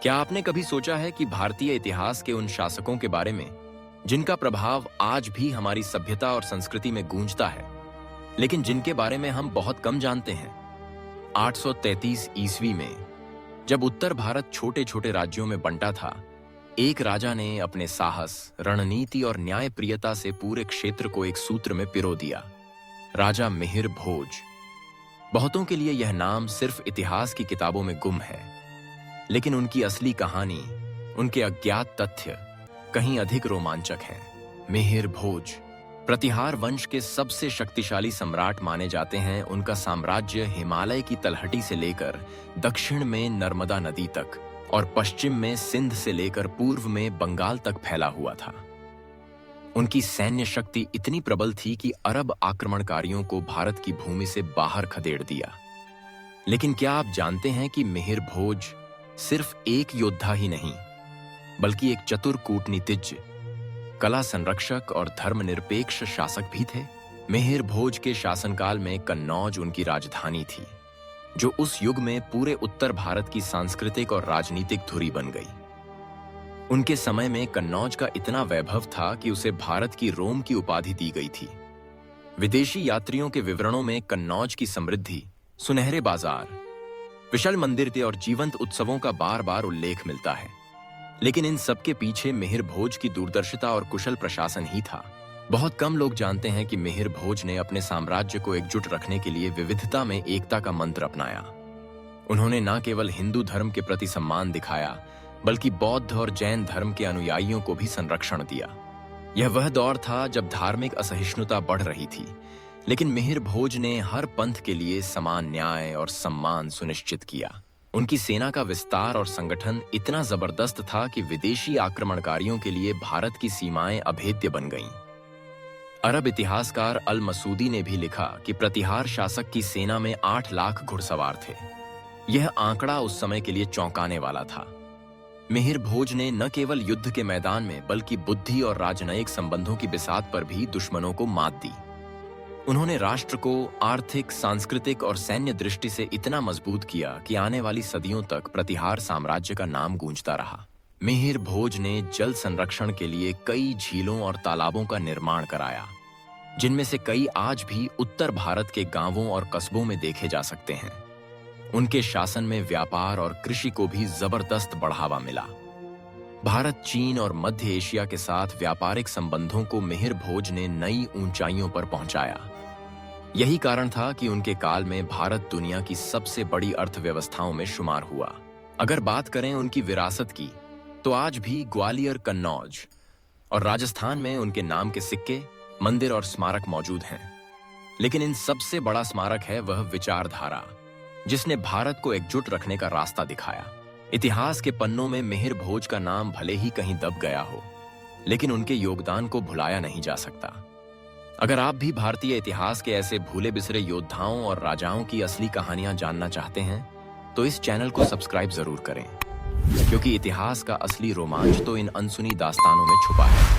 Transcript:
क्या आपने कभी सोचा है कि भारतीय इतिहास के उन शासकों के बारे में जिनका प्रभाव आज भी हमारी सभ्यता और संस्कृति में गूंजता है, लेकिन जिनके बारे में हम बहुत कम जानते हैं? 833 ईस्वी में जब उत्तर भारत छोटे छोटे राज्यों में बंटा था, एक राजा ने अपने साहस, रणनीति और न्यायप्रियता से पूरे क्षेत्र को एक सूत्र में पिरो दिया। राजा मिहिर भोज। बहुतों के लिए यह नाम सिर्फ इतिहास की किताबों में गुम है, लेकिन उनकी असली कहानी, उनके अज्ञात तथ्य कहीं अधिक रोमांचक हैं। मिहिर भोज प्रतिहार वंश के सबसे शक्तिशाली सम्राट माने जाते हैं। उनका साम्राज्य हिमालय की तलहटी से लेकर दक्षिण में नर्मदा नदी तक और पश्चिम में सिंध से लेकर पूर्व में बंगाल तक फैला हुआ था। उनकी सैन्य शक्ति इतनी प्रबल थी कि अरब आक्रमणकारियों को भारत की भूमि से बाहर खदेड़ दिया। लेकिन क्या आप जानते हैं कि मिहिर भोज सिर्फ एक योद्धा ही नहीं, बल्कि एक चतुर कूटनीतिज्ञ, कला संरक्षक और धर्मनिरपेक्ष शासक भी थे? मिहिर भोज के शासनकाल में कन्नौज उनकी राजधानी थी, जो उस युग में पूरे उत्तर भारत की सांस्कृतिक और राजनीतिक धुरी बन गई। उनके समय में कन्नौज का इतना वैभव था कि उसे भारत की रोम की उपाधि दी गई थी। विदेशी यात्रियों के विवरणों में कन्नौज की समृद्धि, सुनहरे बाजार, विशाल मंदिर और जीवंत उत्सवों का बार बार उल्लेख मिलता है। लेकिन इन सब के पीछे मिहिर भोज की दूरदर्शिता और कुशल प्रशासन ही था। बहुत कम लोग जानते हैं कि मिहिर भोज ने अपने साम्राज्य को एकजुट रखने के लिए विविधता में एकता का मंत्र अपनाया। उन्होंने न केवल हिंदू धर्म के प्रति सम्मान दिखाया, बल्कि बौद्ध और जैन धर्म के अनुयायियों को भी संरक्षण दिया। यह वह दौर था जब धार्मिक असहिष्णुता बढ़ रही थी, लेकिन मिहिर भोज ने हर पंथ के लिए समान न्याय और सम्मान सुनिश्चित किया। उनकी सेना का विस्तार और संगठन इतना जबरदस्त था कि विदेशी आक्रमणकारियों के लिए भारत की सीमाएं अभेद्य बन गईं। अरब इतिहासकार अल मसूदी ने भी लिखा कि प्रतिहार शासक की सेना में 8 लाख घुड़सवार थे। यह आंकड़ा उस समय के लिए चौंकाने वाला था। मिहिर भोज ने न केवल युद्ध के मैदान में, बल्कि बुद्धि और राजनयिक संबंधों की बिसात पर भी दुश्मनों को मात दी। उन्होंने राष्ट्र को आर्थिक, सांस्कृतिक और सैन्य दृष्टि से इतना मजबूत किया कि आने वाली सदियों तक प्रतिहार साम्राज्य का नाम गूंजता रहा। मिहिर भोज ने जल संरक्षण के लिए कई झीलों और तालाबों का निर्माण कराया, जिनमें से कई आज भी उत्तर भारत के गांवों और कस्बों में देखे जा सकते हैं। उनके शासन में व्यापार और कृषि को भी जबरदस्त बढ़ावा मिला। भारत, चीन और मध्य एशिया के साथ व्यापारिक संबंधों को मिहिर भोज ने नई ऊंचाइयों पर पहुंचाया। यही कारण था कि उनके काल में भारत दुनिया की सबसे बड़ी अर्थव्यवस्थाओं में शुमार हुआ। अगर बात करें उनकी विरासत की, तो आज भी ग्वालियर, कन्नौज और राजस्थान में उनके नाम के सिक्के, मंदिर और स्मारक मौजूद हैं। लेकिन इन सबसे बड़ा स्मारक है वह विचारधारा, जिसने भारत को एकजुट रखने का रास्ता दिखाया। इतिहास के पन्नों में मिहिर भोज का नाम भले ही कहीं दब गया हो, लेकिन उनके योगदान को भुलाया नहीं जा सकता। अगर आप भी भारतीय इतिहास के ऐसे भूले बिसरे योद्धाओं और राजाओं की असली कहानियां जानना चाहते हैं, तो इस चैनल को सब्सक्राइब जरूर करें, क्योंकि इतिहास का असली रोमांच तो इन अनसुनी दास्तानों में छुपा है।